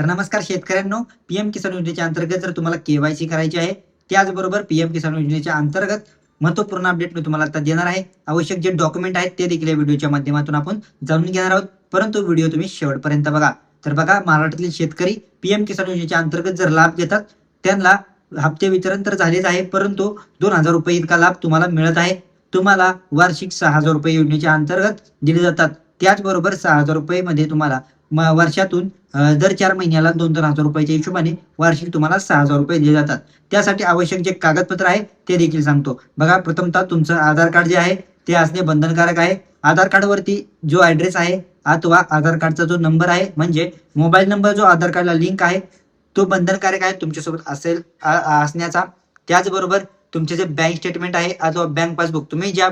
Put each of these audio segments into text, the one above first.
तर नमस्कार शेतकऱ्यांनो, पीएम किसान योजनेच्या अंतर्गत जर तुम्हाला केवायसी करायची आहे, त्याचबरोबर पीएम किसान योजनेच्या अंतर्गत महत्त्वपूर्ण अपडेट मी तुम्हाला आता देणार आहे. आवश्यक जे डॉक्युमेंट आहेत ते देखील या व्हिडिओच्या माध्यमातून आपण जाणून घेणार आहोत. परंतु व्हिडिओ तुम्ही शेवटपर्यंत बघा. तर बघा, महाराष्ट्रातील शेतकरी पीएम किसान योजनेच्या अंतर्गत जर लाभ घेतात, त्यांना हप्ते वितरण तर झालेच आहे, परंतु ₹2,000 इतका लाभ तुम्हाला मिळत आहे. तुम्हाला वार्षिक ₹6,000 योजनेच्या अंतर्गत दिले जातात. त्याचबरोबर ₹6,000 मध्ये तुम्हाला वर्षातून दर 4 महिन्याला 2-2 हजार रुपयाच्या हिशोबाने वार्षिक तुम्हाला ₹6,000 दिले जातात. त्यासाठी आवश्यक जे कागदपत्र आहे ते देखील सांगतो. बघा, प्रथमतः तुमचं आधार कार्ड जे आहे ते असणे बंधनकारक आहे. आधार कार्डवरती जो ॲड्रेस आहे अथवा आधार कार्डचा जो नंबर आहे, म्हणजे मोबाईल नंबर जो आधार कार्डला लिंक आहे, तो बंधनकारक आहे तुमच्यासोबत असण्याचा. त्याचबरोबर तुमचे जे बँक स्टेटमेंट आहे अथवा बँक पासबुक, तुम्ही ज्या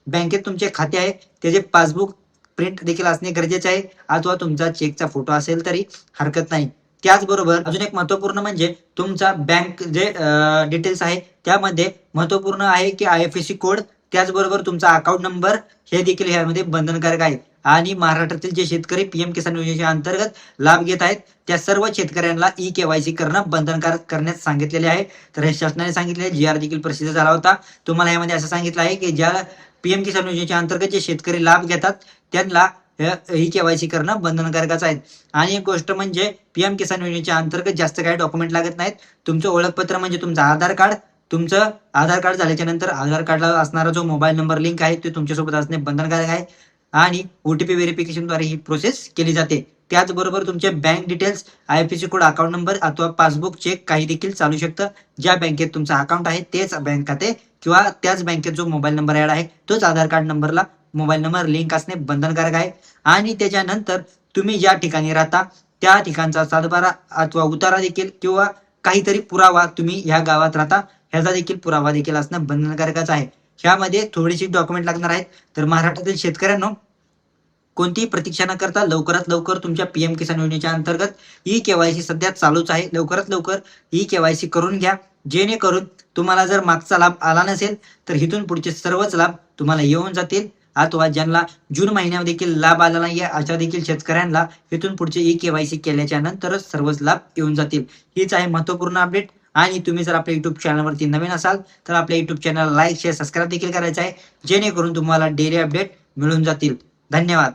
बँकेत तुमचे खाते आहे त्याचे पासबुक प्रिंट देखील असणे गरजेचे आहे, अथवा तुमचा चेकचा फोटो असेल तरी हरकत नाही. त्याचबरोबर अजून एक महत्त्वपूर्ण म्हणजे तुमचा बँक जे डिटेल्स आहे त्यामध्ये महत्त्वपूर्ण आहे की IFSC कोड, त्याचबरोबर तुमचा अकाउंट नंबर, हे देखील यामध्ये बंधनकारक आहे. आणि महाराष्ट्रातील जे शेतकरी पीएम किसान योजनेच्या अंतर्गत लाभ घेत आहेत त्या सर्व शेतकऱ्यांना ई-केवायसी करणं बंधनकारक करण्यास सांगितलेले आहे. तर हे शासनाने सांगितले, GR देखील प्रसिद्ध झाला होता. तुम्हाला यामध्ये असं सांगितलं आहे की ज्या पीएम किसान योजनेच्या अंतर्गत जे शेतकरी लाभ घेतात त्यांना ई-केवायसी करणं बंधनकारकच आहे. आणि एक गोष्ट म्हणजे पीएम किसान योजनेच्या अंतर्गत जास्त काही डॉक्युमेंट लागत नाहीत. तुमचं ओळखपत्र म्हणजे तुमचं आधार कार्ड, तुमचं आधार कार्ड झाल्याच्या नंतर आधार कार्डला असणारा जो मोबाईल नंबर लिंक आहे ते तुमच्यासोबत असणे बंधनकारक आहे. आणि OTP व्हेरिफिकेशनद्वारे ही प्रोसेस केली जाते. त्याचबरोबर तुमचे bank details, IFSC code, account number अथवा पासबुक, चेक काही देखील चालू शकतं. ज्या बँकेत तुमचं अकाउंट आहे तेच बँक खाते किंवा त्याच बँकेत जो मोबाईल नंबर ॲड आहे तोच आधार कार्ड नंबरला मोबाईल नंबर लिंक असणे बंधनकारक आहे. आणि त्याच्यानंतर तुम्ही ज्या ठिकाणी राहता त्या ठिकाणचा सातबारा अथवा उतारा देखील किंवा काहीतरी पुरावा, तुम्ही ह्या गावात राहता ह्याचा देखील पुरावा देखील असणं बंधनकारकच आहे. ह्यामध्ये थोडीशी डॉक्युमेंट लागणार आहेत. तर महाराष्ट्रातील शेतकऱ्यांनो, कोणतीही प्रतीक्षा न करता लवकरात लवकर तुमच्या पीएम किसान योजनेच्या अंतर्गत ई-केवायसी सध्या चालूच आहे. लवकरात लवकर ई-केवायसी करून घ्या, जेणेकरून तुम्हाला जर मागचा लाभ आला नसेल तर इथून पुढचे सर्वच लाभ तुम्हाला येऊन जातील. अथवा ज्यांना जून महिन्यामध्ये देखील लाभ आला नाहीये अशा देखील शेतकऱ्यांना इथून पुढचे ई-केवायसी केल्याच्या नंतरच सर्वच लाभ येऊन जातील. हीच आहे महत्त्वपूर्ण अपडेट. आणि तुम्ही जर आपल्या YouTube चॅनलवरती नवीन असाल तर आपल्या YouTube चॅनलला लाईक, शेअर, सबस्क्राईब देखील करायचं आहे, जेणेकरून तुम्हाला डेली अपडेट मिळून जातील. धन्यवाद.